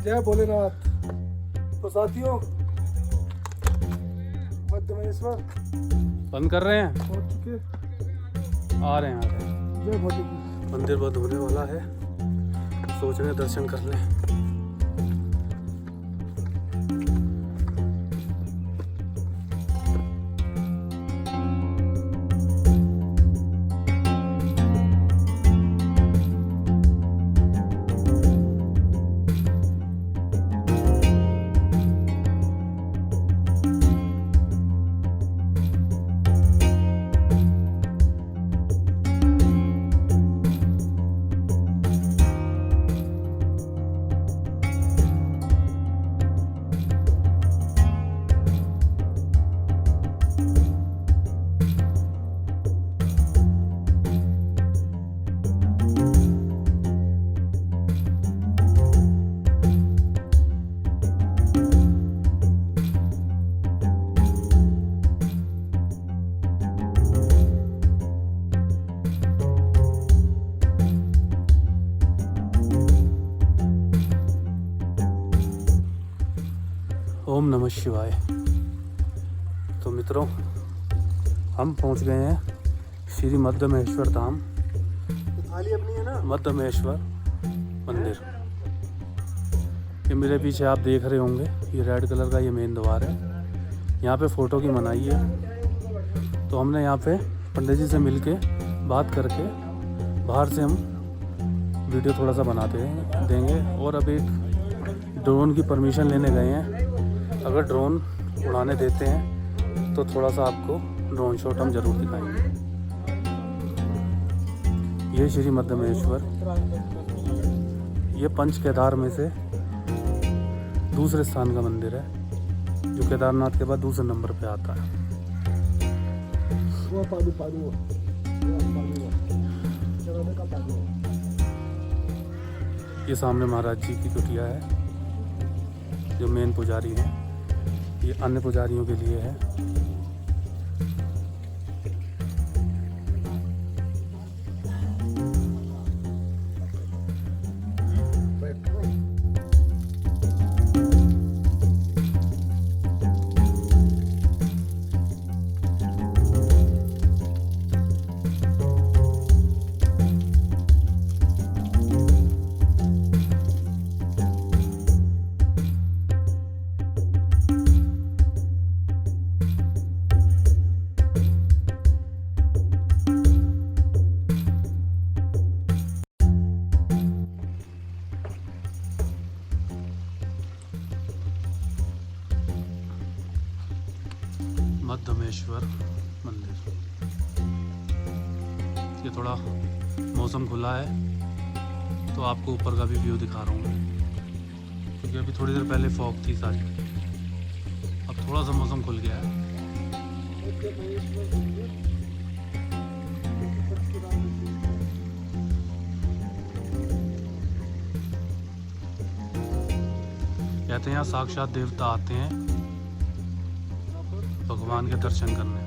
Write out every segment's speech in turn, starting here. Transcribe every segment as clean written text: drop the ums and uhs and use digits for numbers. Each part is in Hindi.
जय भोलेनाथ। तो साथियों, मध्यमेश्वर बंद कर रहे हैं, पहुंच चुके। आ रहे हैं। जय भोले की। मंदिर बंद होने वाला है, सोच रहे हैं दर्शन कर लें। ओम नमः शिवाय। तो मित्रों, हम पहुंच गए हैं श्री मध्यमेश्वर धाम, थाली अपनी है ना। मध्यमेश्वर मंदिर। ये मेरे पीछे आप देख रहे होंगे, ये रेड कलर का ये मेन द्वार है। यहाँ पे फ़ोटो की मनाही है, तो हमने यहाँ पे पंडित जी से मिलके बात करके बाहर से हम वीडियो थोड़ा सा बनाते देंगे। और अब एक ड्रोन की परमिशन लेने गए हैं। अगर ड्रोन उड़ाने देते हैं तो थोड़ा सा आपको ड्रोन शॉट हम ज़रूर दिखाएंगे। ये श्री मध्यमेश्वर, ये पंच केदार में से दूसरे स्थान का मंदिर है, जो केदारनाथ के बाद दूसरे नंबर पे आता है। वो पादू ये सामने महाराज जी की कुटिया है, जो मेन पुजारी हैं। ये अन्य पुजारियों के लिए है। मध्यमेश्वर मंदिर। ये थोड़ा मौसम खुला है, तो आपको ऊपर का भी व्यू दिखा रहा हूँ, क्योंकि अभी थोड़ी देर पहले फॉग थी सारी। अब थोड़ा सा मौसम खुल गया है। कहते हैं यहाँ साक्षात देवता आते हैं भगवान के दर्शन करने।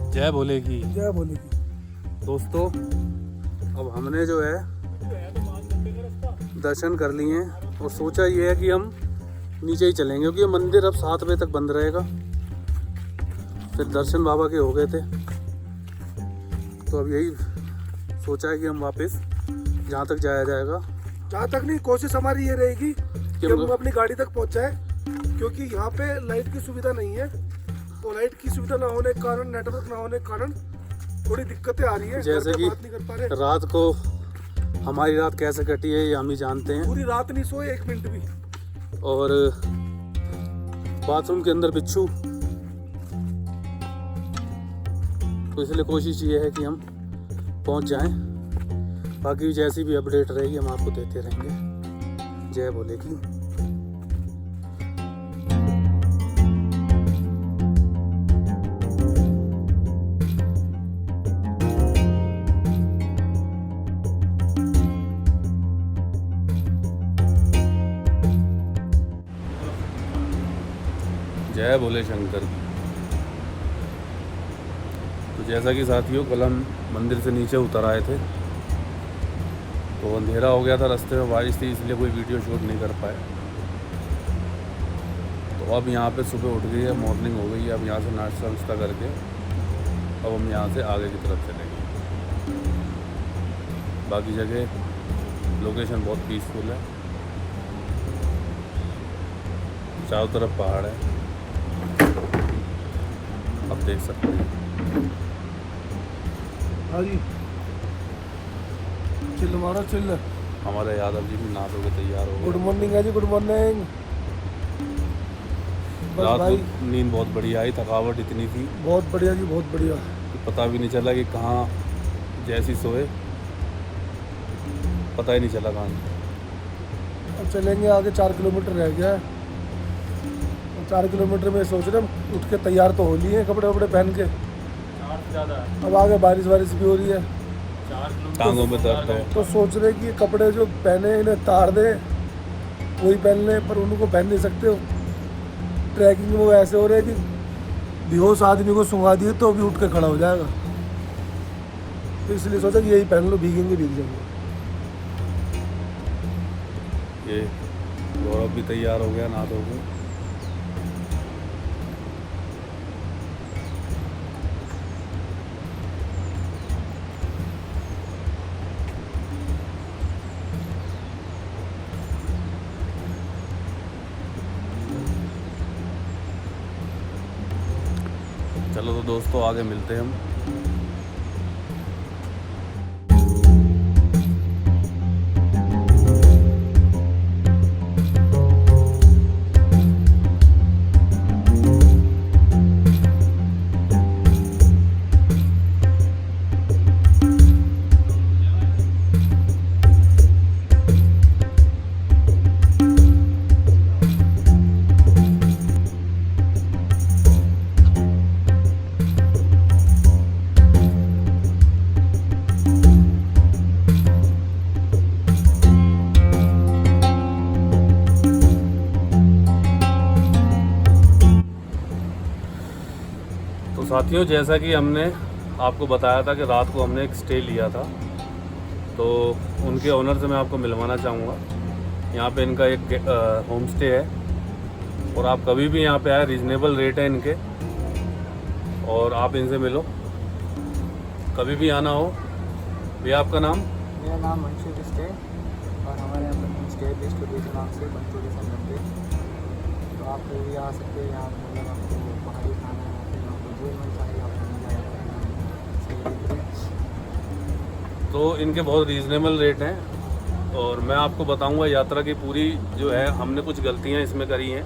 जय भोले की। जय भोले की। दोस्तों अब हमने जो है दर्शन कर लिए हैं और सोचा ये है कि हम नीचे ही चलेंगे क्योंकि ये मंदिर अब 7 बजे तक बंद रहेगा। फिर दर्शन बाबा के हो गए थे तो अब यही सोचा है कि हम वापस जहाँ तक जाया जाएगा, जहाँ तक नहीं, कोशिश हमारी ये रहेगी कि हम अपनी गाड़ी तक पहुँचाए, क्योंकि यहाँ पे लाइट की सुविधा नहीं है और लाइट की सुविधा ना होने के कारण, नेटवर्क ना होने के कारण थोड़ी दिक्कतें आ रही है। जैसे कि बात नहीं कर पा रहे। रात को हमारी रात कैसे कटी है ये हम ही जानते हैं। पूरी रात नहीं सोए 1 मिनट भी। और बाथरूम के अंदर बिच्छू, तो इसलिए कोशिश ये है कि हम पहुंच जाएं। बाकी जैसी भी अपडेट रहेगी हम आपको देते रहेंगे। जय भोले की। जय भोले शंकर। तो जैसा कि साथियों कल हम मंदिर से नीचे उतर आए थे तो अंधेरा हो गया था, रास्ते में बारिश थी इसलिए कोई वीडियो शूट नहीं कर पाए। तो अब यहाँ पे सुबह उठ गई है, मॉर्निंग हो गई है। अब यहाँ से नाश्ता वाश्ता करके अब हम यहाँ से आगे की तरफ चलेंगे। बाकी जगह लोकेशन बहुत पीसफुल है, चारों तरफ पहाड़ है, आप देख सकते हैं। हाँ जी, चिल्ल मारो चिल्ल। हमारे यादव जी भी नहा धो के तैयार हो गए। गुड मॉर्निंग है जी, गुड मॉर्निंग। रात भाई को नींद बहुत बढ़िया आई, थकावट इतनी थी बहुत बढ़िया जी, बहुत बढ़िया। कि पता भी नहीं चला कि कहाँ जैसी सोए, पता ही नहीं चला कहाँ। अब चलेंगे आगे, 4 किलोमीटर रह गया है। 4 किलोमीटर में सोच रहे हम उठ के तैयार तो हो लिए हैं, कपड़े वपड़े पहन के। अब आगे बारिश वारिश भी हो रही है, टांगों में दर्द है। तो सोच रहे कि ये कपड़े जो पहने हैं इन्हें तार दे, वही पहन लें, पर उनको पहन नहीं सकते हो। ट्रैकिंग में वो ऐसे हो रहे हैं कि बेहोश आदमी को सुंघा दिए तो अभी उठ के खड़ा हो जाएगा। तो इसलिए सोचा कि यही पहन लो, भीगेंगे भीग जाएंगे। ये गौरव भी तैयार हो गया, नहा धो के। चलो तो दोस्तों आगे मिलते हैं हम। साथियों जैसा कि हमने आपको बताया था कि रात को हमने एक स्टे लिया था, तो उनके ओनर से मैं आपको मिलवाना चाहूँगा। यहाँ पे इनका एक होम स्टे है और आप कभी भी यहाँ पे आए, रीज़नेबल रेट है इनके, और आप इनसे मिलो कभी भी आना हो। भैया आपका नाम? मेरा नाम मंशूर स्टे और हमारे यहाँ पर स्टे बेस्ट के नाम से पंचोली संगम। तो आप कभी भी आ सकते हैं यहाँ, मतलब आपको पहाड़ी खाना है, फिर आपको जो मन चाहिए आपको मिल जाएगा। तो इनके बहुत रीज़नेबल रेट हैं और मैं आपको बताऊंगा यात्रा की पूरी जो है, हमने कुछ गलतियां इसमें करी हैं।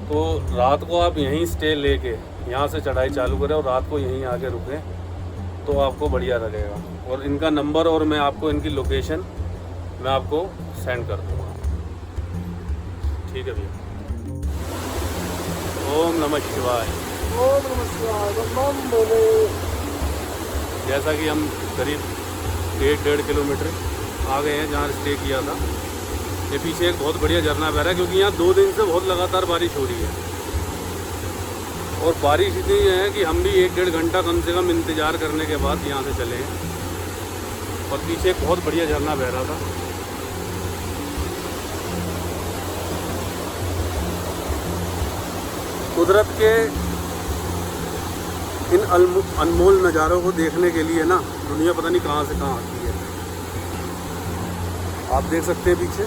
तो रात को आप यहीं स्टे लेके यहाँ से चढ़ाई चालू करें और रात को यहीं आके रुकें तो आपको बढ़िया लगेगा। और इनका नंबर और मैं आपको इनकी लोकेशन मैं आपको सेंड कर दूँगा। ठीक है भैया। ओम नमः शिवाय। ओम नमः शिवाय, बम बोले। जैसा कि हम करीब 1.5 किलोमीटर आ गए हैं जहाँ स्टे किया था। ये पीछे एक बहुत बढ़िया झरना बह रहा है क्योंकि यहाँ 2 दिन से बहुत लगातार बारिश हो रही है। और बारिश इतनी है कि हम भी 1-1.5 घंटा कम से कम इंतज़ार करने के बाद यहाँ से चले हैं। और पीछे एक बहुत बढ़िया झरना बह रहा था। कुदरत के इन अनमोल नज़ारों को देखने के लिए ना दुनिया पता नहीं कहाँ से कहाँ आती है। आप देख सकते हैं पीछे।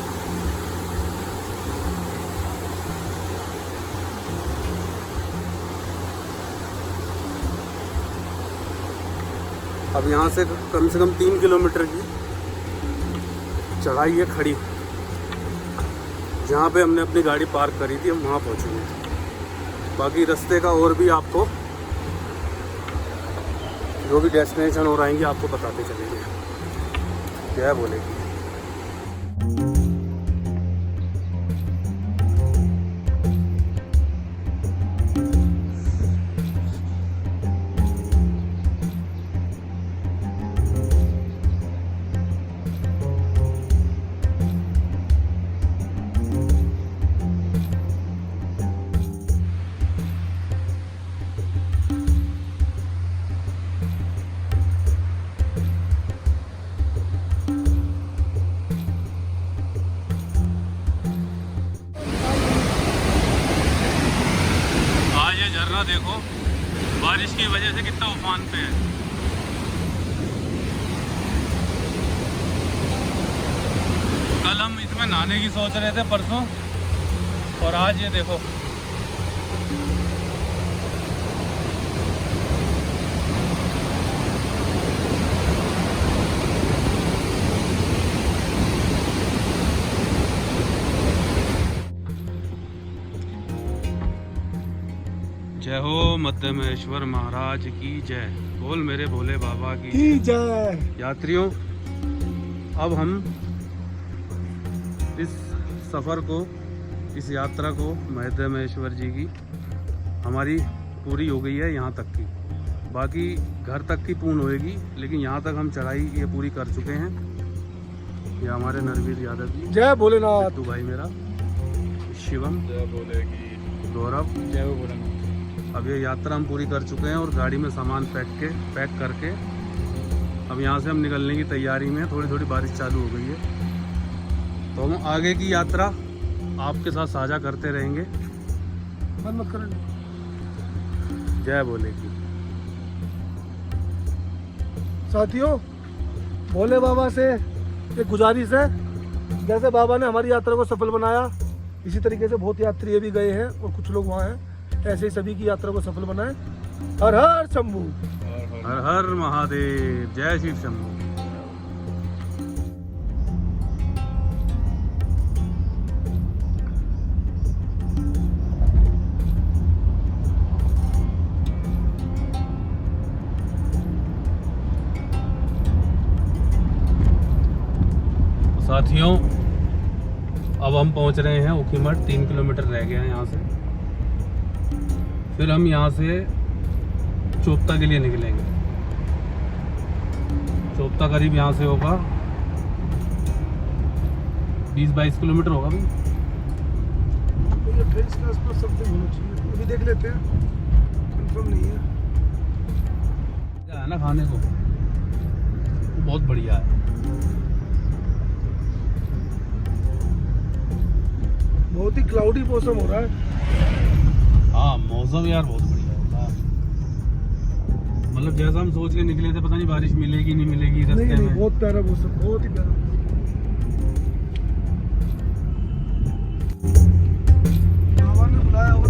अब यहाँ से कम 3 किलोमीटर की चढ़ाई है खड़ी, जहाँ पे हमने अपनी गाड़ी पार्क करी थी, हम वहाँ पहुँचेंगे। बाकी रास्ते का और भी आपको जो भी डेस्टिनेशन हो रहेंगे आपको बताते चलेंगे। क्या बोलेगी। देखो बारिश की वजह से कितना उफान पे है। कल हम इसमें नहाने की सोच रहे थे परसों, और आज ये देखो। जय हो मध्यमेश्वर महाराज की जय। बोल मेरे भोले बाबा की जय। यात्रियों, अब हम इस सफ़र को, इस यात्रा को मध्यमेश्वर जी की हमारी पूरी हो गई है यहाँ तक की। बाकी घर तक की पूर्ण होएगी, लेकिन यहाँ तक हम चढ़ाई ये पूरी कर चुके हैं। ये हमारे नरवीर यादव जी, जय भोलेनाथ। तू भाई मेरा, शिवम, जय बोलेगी, गौरव, जय भोलेनाथ। अब ये यात्रा हम पूरी कर चुके हैं और गाड़ी में सामान पैक करके अब यहाँ से हम निकलने की तैयारी में। थोड़ी थोड़ी बारिश चालू हो गई है, तो हम आगे की यात्रा आपके साथ साझा करते रहेंगे। बंद मत करो। जय बोलेगी। साथियों, भोले बाबा से एक गुजारिश है, जैसे बाबा ने हमारी यात्रा को सफल बनाया, इसी तरीके से बहुत यात्री भी गए हैं और कुछ लोग वहाँ हैं, ऐसे ही सभी की यात्रा को सफल बनाएं। हर हर शंभू, हर हर महादेव, जय शिव शंभू। साथियों, अब हम पहुंच रहे हैं ऊखीमठ। 3 किलोमीटर रह गया है यहाँ से। फिर हम यहाँ से चोपता के लिए निकलेंगे। चोपता करीब यहाँ से होगा 20-22 किलोमीटर होगा भाई। 28 के आसपास समथिंग होना चाहिए, अभी देख लेते हैं, कंफर्म नहीं है। क्या है ना खाने को, बहुत बढ़िया है। बहुत ही क्लाउडी मौसम हो रहा है। हाँ, मौसम यार बहुत बढ़िया होता है। मतलब जैसा हम सोच के निकले थे, पता नहीं बारिश मिलेगी नहीं मिलेगी रास्ते नहीं, में। बहुत प्यारा मौसम, बहुत ही प्यारा। बाबा ने बुलाया और